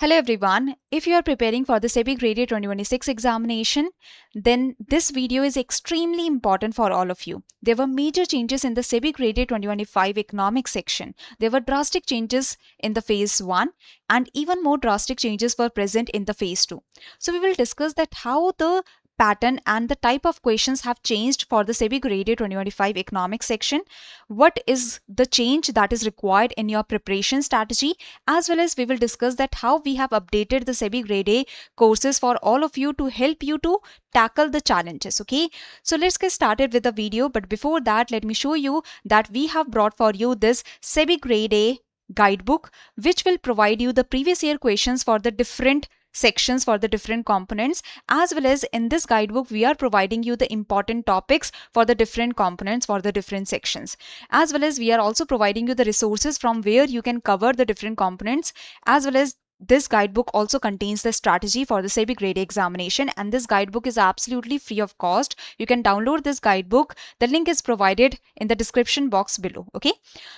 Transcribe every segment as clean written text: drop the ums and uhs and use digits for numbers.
Hello everyone. If you are preparing for the SEBI Grade A 2026 examination, then this video is extremely important for all of you. There were major changes in the SEBI Grade A 2025 economics section. There were drastic changes in the phase 1 and even more drastic changes were present in the phase 2. So we will discuss that how the pattern and the type of questions have changed for the SEBI Grade A 2025 economics section. What is the change that is required in your preparation strategy, as well as we will discuss that how we have updated the SEBI Grade A courses for all of you to help you to tackle the challenges. Okay, so let's get started with the video. But before that, let me show you that we have brought for you this SEBI Grade A guidebook, which will provide you the previous year questions for the different sections for the different components, as well as in this guidebook we are providing you the important topics for the different components for the different sections, as well as we are also providing you the resources from where you can cover the different components, as well as this guidebook also contains the strategy for the SEBI Grade A examination, and this guidebook is absolutely free of cost. You can download this guidebook. The link is provided in the description box below. Okay,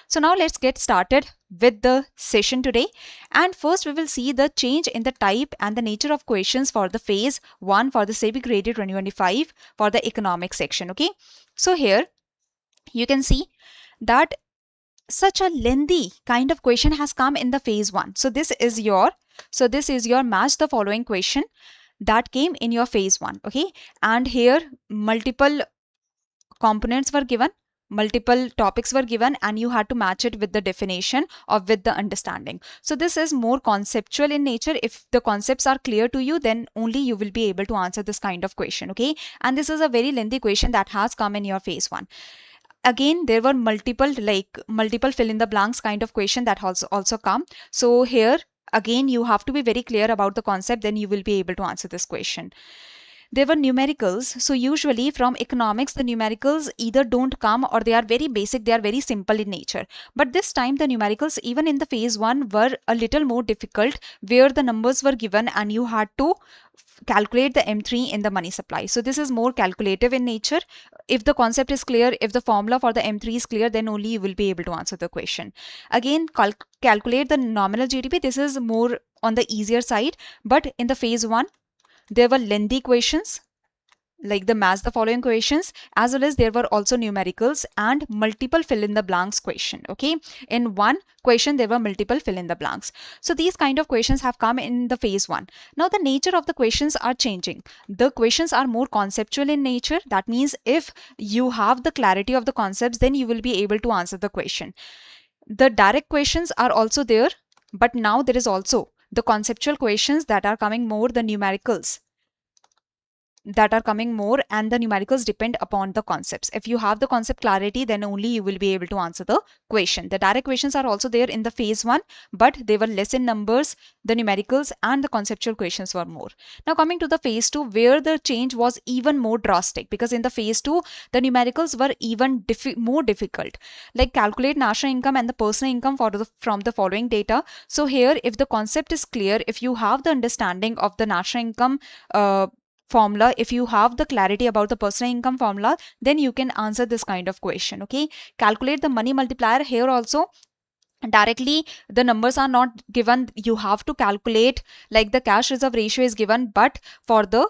so now let's get started with the session today. And first we will see the change in the type and the nature of questions for the phase 1 for the SEBI Grade A 2025 for the economics section. Okay, so here you can see that such a lengthy kind of question has come in the phase 1. So this is your match the following question that came in your phase 1. Okay, and here multiple components were given, multiple topics were given, and you had to match it with the definition or with the understanding. So this is more conceptual in nature. If the concepts are clear to you, then only you will be able to answer this kind of question. Okay, and this is a very lengthy question that has come in your phase 1. Again, there were multiple fill in the blanks kind of question that also come. So here again you have to be very clear about the concept, then you will be able to answer this question. There were numericals. So usually from economics, the numericals either don't come or they are very basic, they are very simple in nature. But this time the numericals even in the phase 1 were a little more difficult, where the numbers were given and you had to calculate the M3 in the money supply. So this is more calculative in nature. If the concept is clear, if the formula for the M3 is clear, then only you will be able to answer the question. Again, calculate the nominal GDP. This is more on the easier side, but in the phase 1 there were lengthy questions like the match the following questions, as well as there were also numericals and multiple fill in the blanks question. Okay, in one question there were multiple fill in the blanks. So these kind of questions have come in the phase 1. Now the nature of the questions are changing. The questions are more conceptual in nature. That means if you have the clarity of the concepts, then you will be able to answer the question. The direct questions are also there, but now there is also the conceptual questions that are coming more, the numericals that are coming more, and the numericals depend upon the concepts. If you have the concept clarity, then only you will be able to answer the question. The direct questions are also there in the phase 1, but they were less in numbers. The numericals and the conceptual questions were more. Now coming to the phase 2, where the change was even more drastic, because in the phase 2 the numericals were even more difficult, like calculate national income and the personal income from the following data. So here, if the concept is clear, if you have the understanding of the national income formula, if you have the clarity about the personal income formula, then you can answer this kind of question. Okay, calculate the money multiplier. Here also directly the numbers are not given. You have to calculate, like the cash reserve ratio is given, but for the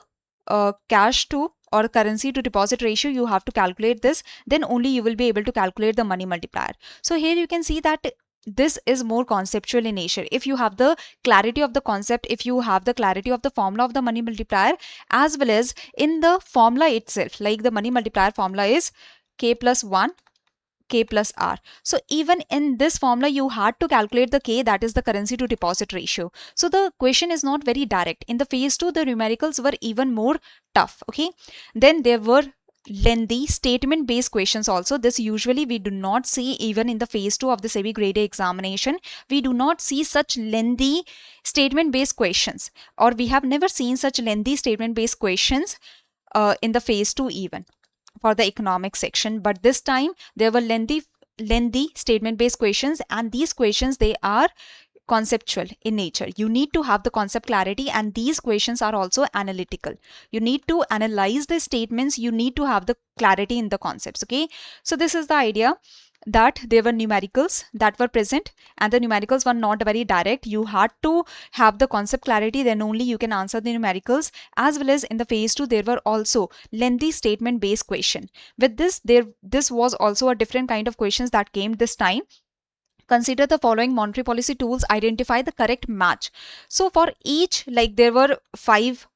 cash to or currency to deposit ratio, you have to calculate this, then only you will be able to calculate the money multiplier. So here you can see that this is more conceptual in nature. If you have the clarity of the concept, if you have the clarity of the formula of the money multiplier, as well as in the formula itself, like the money multiplier formula is K plus 1 K plus R. So even in this formula you had to calculate the K, that is the currency to deposit ratio. So the question is not very direct. In the phase 2 the numericals were even more tough. Okay, then there were lengthy statement based questions also. This usually we do not see even in the phase 2 of the SEBI Grade A examination. We do not see such lengthy statement based questions, or we have never seen such lengthy statement based questions in the phase 2 even for the economic section. But this time there were lengthy statement based questions, and these questions, they are conceptual in nature. You need to have the concept clarity, and these questions are also analytical. You need to analyze the statements, you need to have the clarity in the concepts. Okay, so this is the idea. that there were numericals that were present, and the numericals were not very direct. You had to have the concept clarity, then only you can answer the numericals. As well as in the phase 2, there were also lengthy statement based question. With this was also a different kind of questions that came this time. Consider the following monetary policy tools, identify the correct match. So for each, like there were five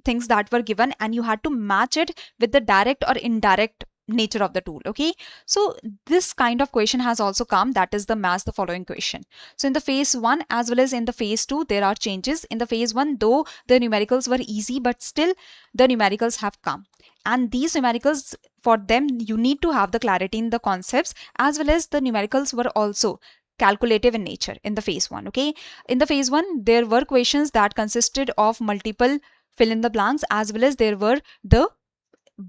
things that were given, and you had to match it with the direct or indirect nature of the tool. Okay, so this kind of question has also come, that is the match the following question. So in the phase 1 as well as in the phase 2, there are changes. In the phase 1, though the numericals were easy, but still the numericals have come, and these numericals, for them you need to have the clarity in the concepts, as well as the numericals were also calculative in nature in the phase 1. Okay, in the phase 1, there were questions that consisted of multiple fill in the blanks, as well as there were the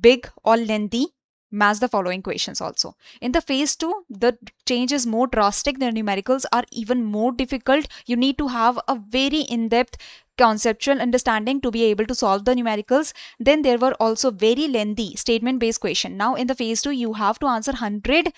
big or lengthy match the following questions also. In the phase 2, the change is more drastic. The numericals are even more difficult. You need to have a very in-depth conceptual understanding to be able to solve the numericals. Then there were also very lengthy statement based question. Now in the phase 2, you have to answer 100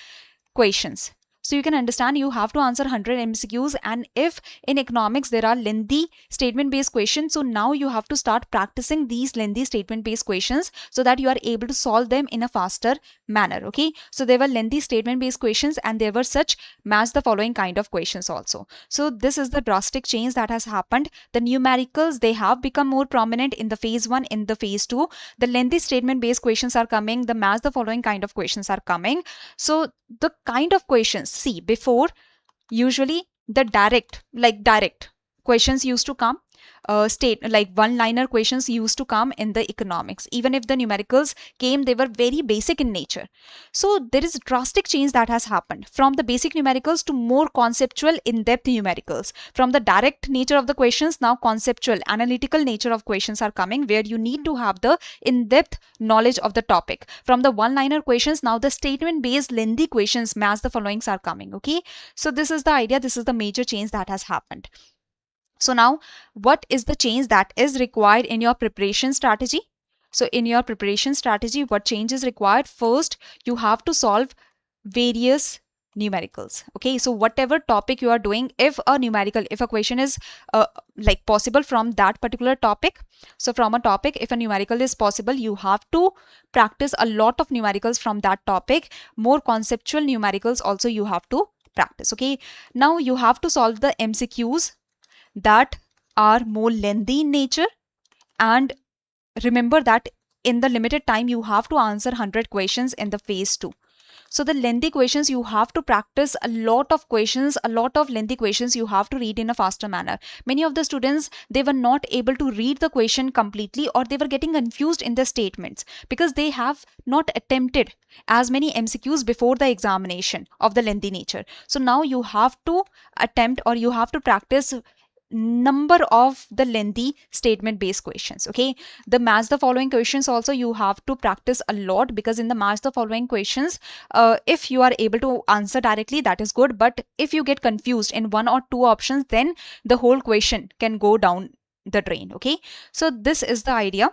questions. So you can understand, you have to answer 100 MCQs, and if in economics there are lengthy statement based questions, so now you have to start practicing these lengthy statement based questions so that you are able to solve them in a faster manner. Okay, so there were lengthy statement based questions, and there were such match the following kind of questions also. So this is the drastic change that has happened. The numericals, they have become more prominent in the phase 1. In the phase 2, the lengthy statement based questions are coming, the match the following kind of questions are coming. So the kind of questions, see, before usually the direct questions used to come, one liner questions used to come in the economics. Even if the numericals came, they were very basic in nature. So there is a drastic change that has happened from the basic numericals to more conceptual in-depth numericals. From the direct nature of the questions, now conceptual analytical nature of questions are coming, where you need to have the in-depth knowledge of the topic. From the one-liner questions, now the statement based lengthy questions match the followings are coming. Okay, so this is the idea, this is the major change that has happened. So now, what is the change that is required in your preparation strategy? So in your preparation strategy, what change is required? First, you have to solve various numericals. Okay, so whatever topic you are doing, if a question is possible from that particular topic, so from a topic, if a numerical is possible, you have to practice a lot of numericals from that topic. More conceptual numericals also you have to practice. Okay, now you have to solve the MCQs that are more lengthy in nature, and remember that in the limited time you have to answer 100 questions in the phase 2. So the lengthy questions, you have to practice a lot of questions, a lot of lengthy questions you have to read in a faster manner. Many of the students, they were not able to read the question completely, or they were getting confused in the statements because they have not attempted as many MCQs before the examination of the lengthy nature. So now you have to attempt, or you have to practice number of the lengthy statement based questions. Okay, the match the following questions also you have to practice a lot, because in the match the following questions, if you are able to answer directly, that is good, but if you get confused in one or two options, then the whole question can go down the drain. Okay, so this is the idea.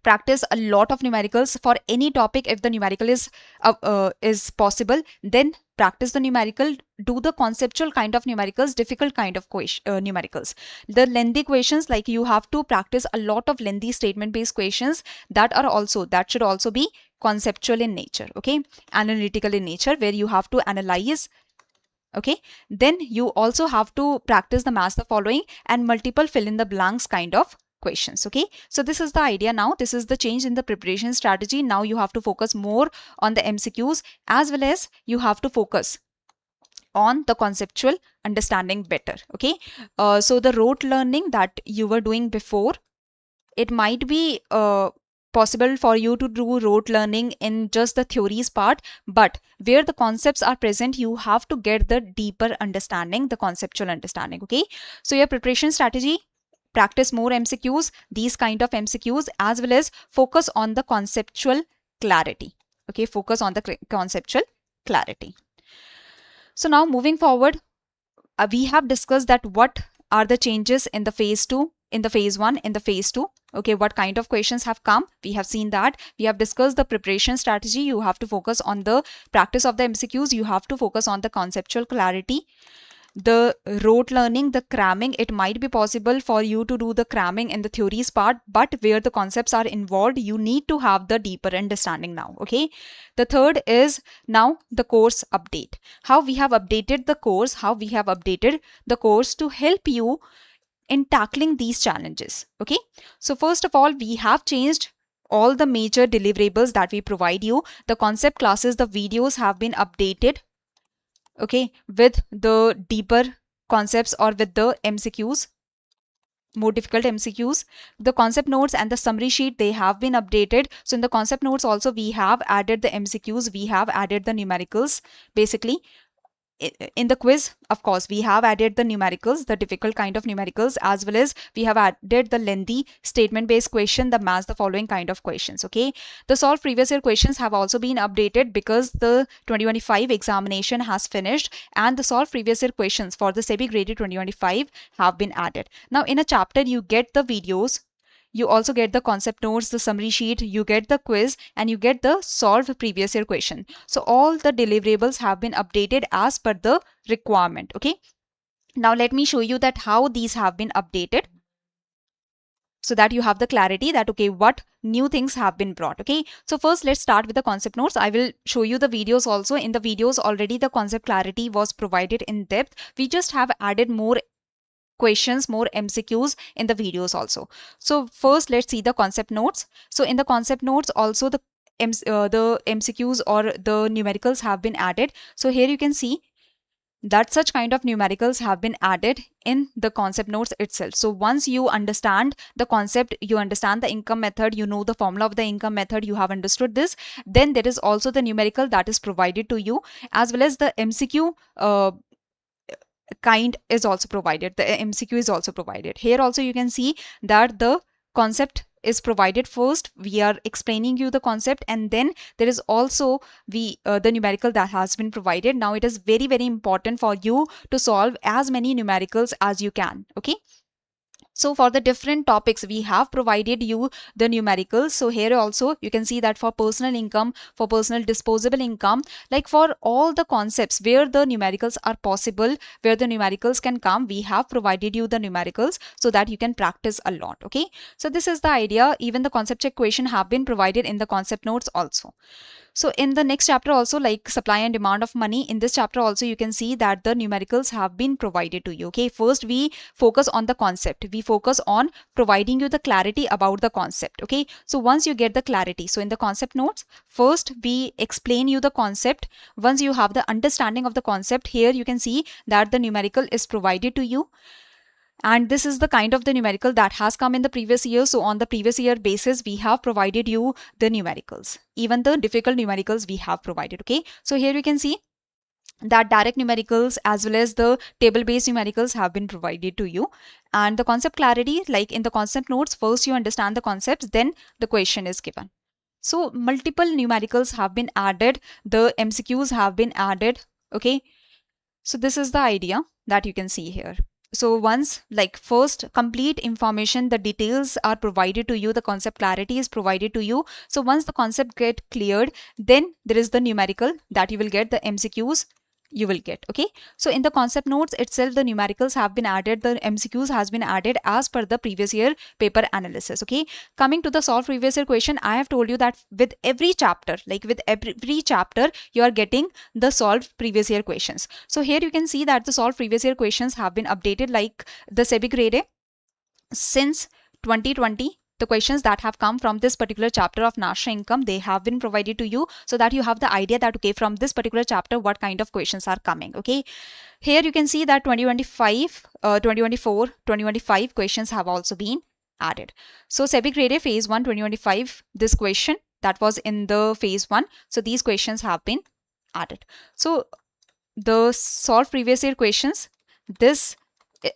Practice a lot of numericals for any topic. If the numerical is possible, then practice the numerical. Do the conceptual kind of numericals, difficult kind of numericals. The lengthy questions, like you have to practice a lot of lengthy statement based questions that should also be conceptual in nature. Okay, analytical in nature, where you have to analyze. Okay, then you also have to practice the match the following and multiple fill in the blanks kind of questions. Okay, so this is the idea. Now this is the change in the preparation strategy. Now you have to focus more on the MCQs, as well as you have to focus on the conceptual understanding better. Okay, so the rote learning that you were doing before, it might be possible for you to do rote learning in just the theories part, but where the concepts are present, you have to get the deeper understanding, the conceptual understanding. Okay, so your preparation strategy: practice more MCQs, these kind of MCQs, as well as focus on the conceptual clarity. Okay, focus on the conceptual clarity. So now moving forward, we have discussed that what are the changes in the phase 2 in the phase 1, in the phase 2. Okay, what kind of questions have come? We have seen that. We have discussed the preparation strategy. You have to focus on the practice of the MCQs. You have to focus on the conceptual clarity. The rote learning, the cramming, it might be possible for you to do the cramming in the theories part, but where the concepts are involved, you need to have the deeper understanding now. Okay. The third is now the course update. How we have updated the course, to help you in tackling these challenges. Okay. So first of all, we have changed all the major deliverables that we provide you. The concept classes, the videos have been updated, okay, with the deeper concepts or with the MCQs, more difficult MCQs. The concept notes and the summary sheet, they have been updated. So in the concept notes also, we have added the MCQs, we have added the numericals. Basically, in the quiz, of course, we have added the numericals, the difficult kind of numericals, as well as we have added the lengthy statement based question, the match the following kind of questions. Okay, the solved previous year questions have also been updated because the 2025 examination has finished, and the solved previous year questions for the SEBI Grade A 2025 have been added. Now in a chapter, you get the videos, you also get the concept notes, the summary sheet, you get the quiz, and you get the solved previous year question. So all the deliverables have been updated as per the requirement. Okay. Now let me show you that how these have been updated, so that you have the clarity that, okay, what new things have been brought. Okay. So first let's start with the concept notes. I will show you the videos also. In the videos already the concept clarity was provided in depth. We just have added more questions, more MCQs in the videos also. So first let's see the concept notes. So in the concept notes also the MCQs or the numericals have been added. So here you can see that such kind of numericals have been added in the concept notes itself. So once you understand the concept, you understand the income method, you know the formula of the income method, you have understood this, then there is also the numerical that is provided to you, as well as the MCQ kind is also provided. The MCQ is also provided. Here also you can see that the concept is provided first. We are explaining you the concept, and then there is also the numerical that has been provided. Now it is very, very important for you to solve as many numericals as you can. Okay. So for the different topics, we have provided you the numericals. So here also you can see that for personal income, for personal disposable income, like for all the concepts where the numericals are possible, where the numericals can come, we have provided you the numericals so that you can practice a lot. Okay. So this is the idea. Even the concept check question have been provided in the concept notes also. So in the next chapter also, like supply and demand of money, in this chapter also you can see that the numericals have been provided to you. Okay, first we focus on the concept. We focus on providing you the clarity about the concept. Okay, so once you get the clarity, so in the concept notes, first we explain you the concept. Once you have the understanding of the concept, here you can see that the numerical is provided to you. And this is the kind of the numerical that has come in the previous year. So on the previous year basis, we have provided you the numericals. Even the difficult numericals we have provided. Okay. So here you can see that direct numericals as well as the table based numericals have been provided to you. And the concept clarity, like in the concept notes, first you understand the concepts, then the question is given. So multiple numericals have been added. The MCQs have been added. Okay. So this is the idea that you can see here. So once, like first complete information, the details are provided to you, the concept clarity is provided to you. So once the concept get cleared, then there is the numerical that you will get, the MCQs you will get. Okay. So in the concept notes itself, the numericals have been added, the MCQs has been added as per the previous year paper analysis. Okay. Coming to the solved previous year question, I have told you that with every chapter, like with every chapter, you are getting the solved previous year questions. So here you can see that the solved previous year questions have been updated, like the SEBI Grade A since 2020. The questions that have come from this particular chapter of national income, they have been provided to you so that you have the idea that, okay, from this particular chapter, what kind of questions are coming. Okay. Here you can see that 2025, 2024, 2025 questions have also been added. So SEBI Grade A phase 1 2025, this question that was in the phase 1. So these questions have been added. So the solved previous year questions, this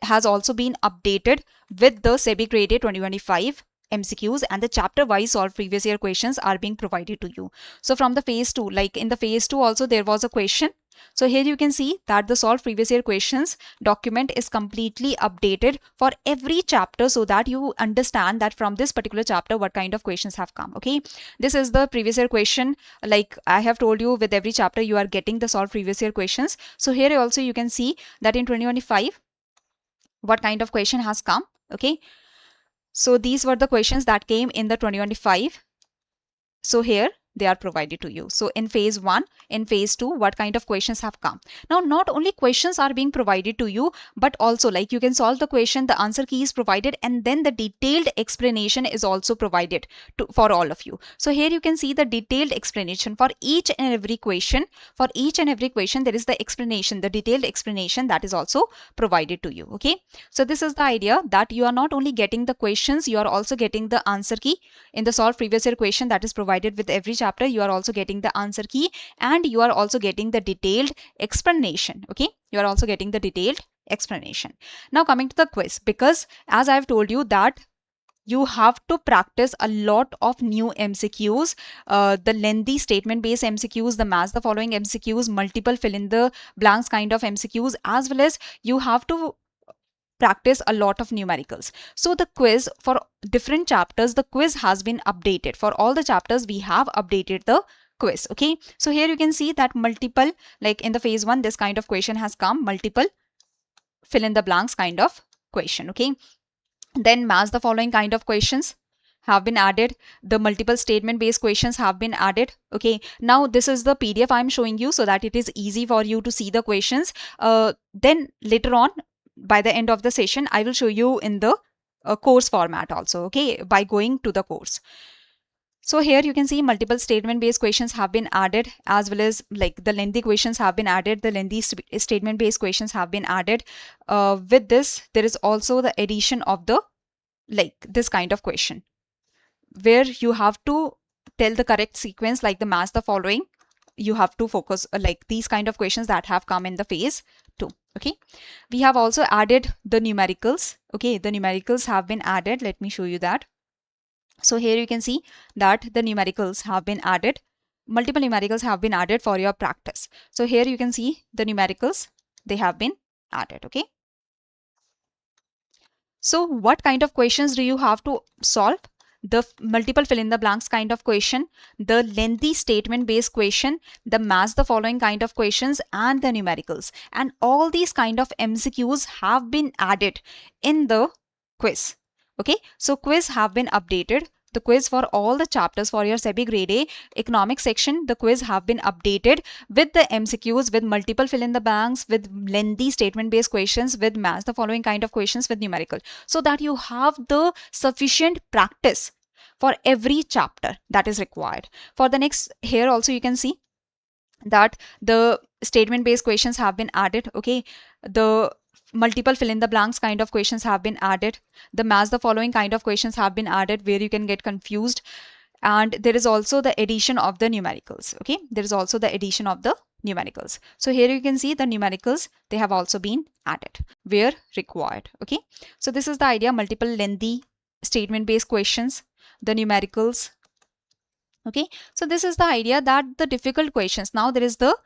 has also been updated with the SEBI Grade A 2025 MCQs, and the chapter wise solved previous year questions are being provided to you. So from the phase 2, like in the phase 2 also there was a question So here you can see that the solved previous year questions document is completely updated for every chapter, so that you understand that from this particular chapter what kind of questions have come. Okay, this is the previous year question. Like I have told you, with every chapter you are getting the solved previous year questions. So here also you can see that in 2025 what kind of question has come. Okay, so these were the questions that came in the 2025. So here they are provided to you. So in phase 1, in phase 2, what kind of questions have come? Now, not only questions are being provided to you, but also like you can solve the question, the answer key is provided, and then the detailed explanation is also provided for all of you. So here you can see the detailed explanation for each and every question. For each and every question, there is the explanation, the detailed explanation that is also provided to you. Okay. So this is the idea, that you are not only getting the questions, you are also getting the answer key. In the solved previous year question that is provided with every chapter, you are also getting the answer key, and you are also getting the detailed explanation. Okay, you are also getting the detailed explanation. Now coming to the quiz, because as I have told you that you have to practice a lot of new MCQs, the lengthy statement-based MCQs, the match the following MCQs, multiple fill in the blanks kind of MCQs, as well as you have to practice a lot of numericals. So the quiz for different chapters, the quiz has been updated. For all the chapters, we have updated the quiz. Okay, so here you can see that multiple, like in the phase 1, this kind of question has come, multiple fill in the blanks kind of question. Okay, then match the following kind of questions have been added. The multiple statement based questions have been added. Okay, now this is the PDF I'm showing you so that it is easy for you to see the questions. Then later on, by the end of the session, I will show you in the course format also. Okay, by going to the course. So here you can see multiple statement based questions have been added, as well as like the lengthy questions have been added. The lengthy statement based questions have been added. With this, there is also the addition of the like this kind of question, where you have to tell the correct sequence, like the match the following. You have to focus like these kind of questions that have come in the phase 2. Okay, we have also added the numericals. Okay, the numericals have been added. Let me show you that. So here you can see that the numericals have been added. Multiple numericals have been added for your practice. So here you can see the numericals, they have been added. Okay, so what kind of questions do you have to solve? The multiple fill in the blanks kind of question, the lengthy statement based question, the match the following kind of questions, and the numericals. And all these kind of MCQs have been added in the quiz. Okay, so quiz have been updated. The quiz for all the chapters for your SEBI Grade A economics section, the quiz have been updated with the MCQs, with multiple fill in the blanks, with lengthy statement based questions, with match the following kind of questions, with numerical, so that you have the sufficient practice for every chapter that is required. For the next, here also you can see that the statement based questions have been added. Okay, the multiple fill in the blanks kind of questions have been added. The match the following kind of questions have been added, where you can get confused. And there is also the addition of the numericals. Okay, there is also the addition of the numericals. So here you can see the numericals, they have also been added where required. Okay, so this is the idea, multiple lengthy statement based questions, the numericals. Okay, so this is the idea, that the difficult questions, now there is the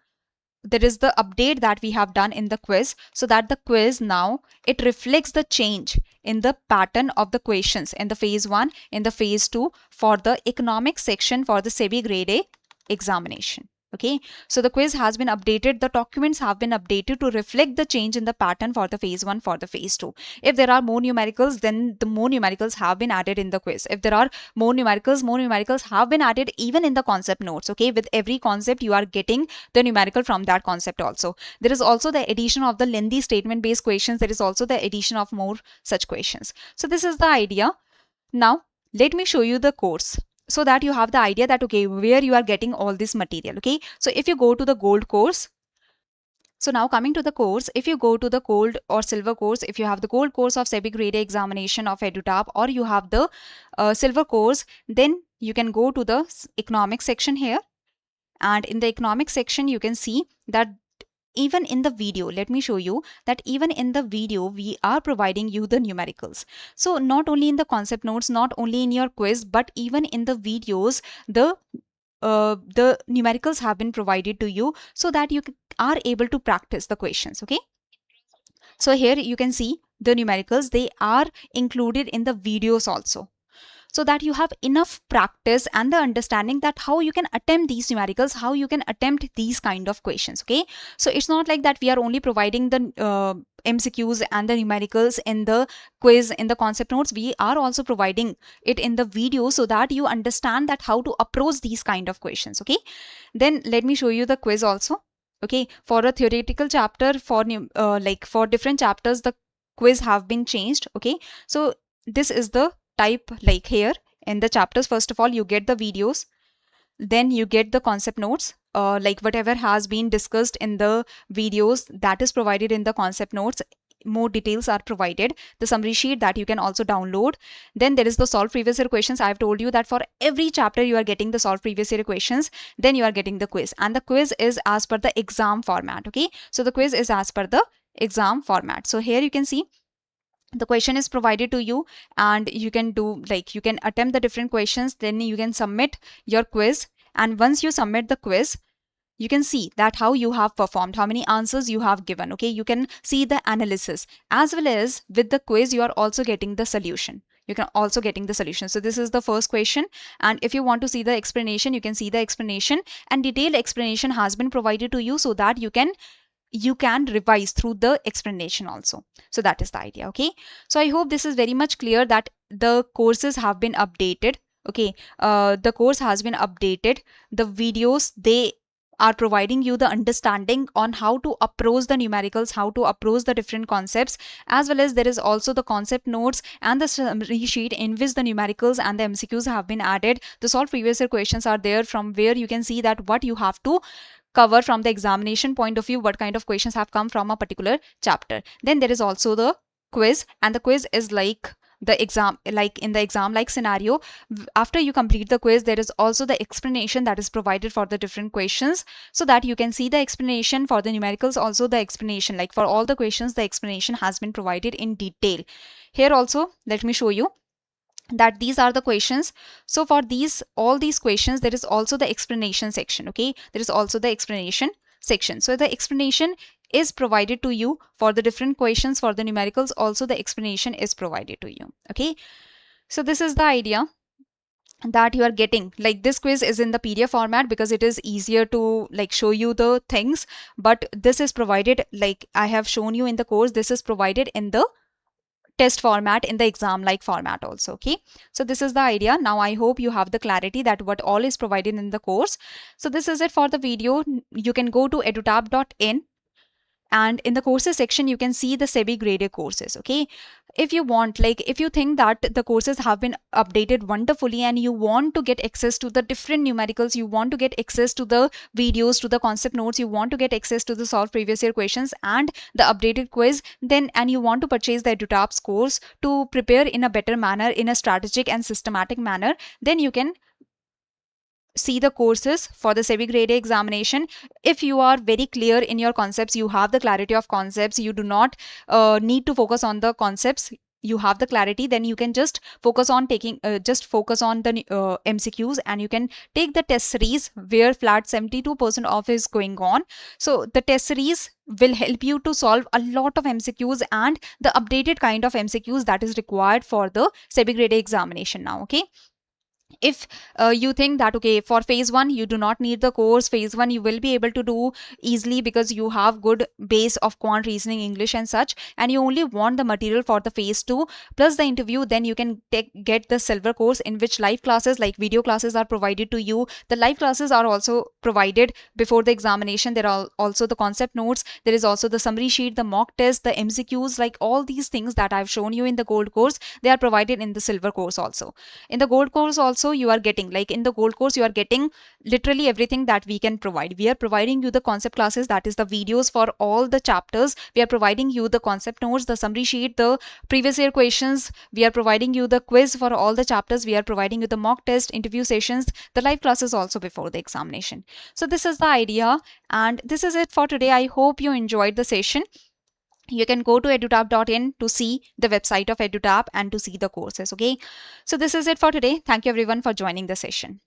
update that we have done in the quiz, so that the quiz now it reflects the change in the pattern of the questions in the phase 1, in the phase 2 for the economics section for the SEBI Grade A examination. Okay, so the quiz has been updated, the documents have been updated to reflect the change in the pattern for the phase 1, for the phase 2. If there are more numericals, then the more numericals have been added in the quiz. If there are more numericals have been added even in the concept notes. Okay, with every concept you are getting the numerical from that concept also. There is also the addition of the lengthy statement based questions. There is also the addition of more such questions. So this is the idea. Now let me show you the course, so that you have the idea that okay, where you are getting all this material. Okay, so if you go to the gold course, so now coming to the course, if you go to the gold or silver course, if you have the gold course of SEBI Grade A examination of EduTap, or you have the silver course, then you can go to the economics section here. And in the economics section, you can see that even in the video, let me show you that even in the video, we are providing you the numericals. So not only in the concept notes, not only in your quiz, but even in the videos, the the numericals have been provided to you so that you are able to practice the questions. Okay, so here you can see the numericals, they are included in the videos also, so that you have enough practice and the understanding that how you can attempt these numericals, how you can attempt these kind of questions. Okay, so it's not like that we are only providing the MCQs and the numericals in the quiz, in the concept notes. We are also providing it in the video so that you understand that how to approach these kind of questions. Okay, then let me show you the quiz also. Okay, for a theoretical chapter, for like for different chapters, the quiz have been changed. Okay, so this is the type. Like here in the chapters, first of all you get the videos, then you get the concept notes, like whatever has been discussed in the videos, that is provided in the concept notes. More details are provided, the summary sheet that you can also download. Then there is the solved previous year questions. I have told you that for every chapter you are getting the solved previous year questions. Then you are getting the quiz, and the quiz is as per the exam format. Okay, so the quiz is as per the exam format. So here you can see the question is provided to you, and you can do, like, you can attempt the different questions, then you can submit your quiz. And once you submit the quiz, you can see that how you have performed, how many answers you have given. Okay, you can see the analysis, as well as with the quiz you are also getting the solution. You can also getting the solution. So this is the first question, and if you want to see the explanation, you can see the explanation, and detailed explanation has been provided to you so that you can revise through the explanation also. So that is the idea. Okay, so I hope this is very much clear that the courses have been updated. Okay, the course has been updated. The videos, they are providing you the understanding on how to approach the numericals, how to approach the different concepts, as well as there is also the concept notes and the summary sheet in which the numericals and the MCQs have been added. The solved previous year questions are there, from where you can see that what you have to cover from the examination point of view, what kind of questions have come from a particular chapter. Then there is also the quiz, and the quiz is like the exam, like in the exam like scenario. After you complete the quiz, there is also the explanation that is provided for the different questions, so that you can see the explanation. For the numericals also, the explanation, like for all the questions, the explanation has been provided in detail. Here also, let me show you that these are the questions. So for all these questions, there is also the explanation section. Okay, there is also the explanation section. So the explanation is provided to you for the different questions. For the numericals also, the explanation is provided to you. Okay, so this is the idea that you are getting. Like, this quiz is in the PDF format because it is easier to like show you the things, but this is provided, like I have shown you in the course, this is provided in the test format, in the exam like format also. Okay, so this is the idea. Now I hope you have the clarity that what all is provided in the course. So this is it for the video. You can go to edutap.in, and in the courses section you can see the SEBI Grade A courses. Okay, if you want, like if you think that the courses have been updated wonderfully and you want to get access to the different numericals, you want to get access to the videos, to the concept notes, you want to get access to the solved previous year questions and the updated quiz, then and you want to purchase the EduTap's course to prepare in a better manner, in a strategic and systematic manner, then you can see the courses for the SEBI Grade A examination. If you are very clear in your concepts, you have the clarity of concepts, you do not need to focus on the concepts, you have the clarity, then you can just focus on taking focus on the MCQs, and you can take the test series where flat 72% off is going on. So the test series will help you to solve a lot of MCQs and the updated kind of MCQs that is required for the SEBI Grade A examination now. Okay, if you think that okay, for phase 1 you do not need the course, phase 1 you will be able to do easily because you have good base of quant, reasoning, English and such, and you only want the material for the phase 2 plus the interview, then you can get the silver course, in which live classes like video classes are provided to you. The live classes are also provided before the examination. There are also the concept notes, there is also the summary sheet, the mock test, the MCQs, like all these things that I've shown you in the gold course, they are provided in the silver course also. In the gold course also you are getting, like in the gold course you are getting literally everything that we can provide. We are providing you the concept classes, that is the videos for all the chapters. We are providing you the concept notes, the summary sheet, the previous year questions. We are providing you the quiz for all the chapters. We are providing you the mock test, interview sessions, the live classes also before the examination. So this is the idea, and this is it for today. I hope you enjoyed the session. You can go to edutap.in to see the website of EduTap and to see the courses. Okay, so this is it for today. Thank you everyone for joining the session.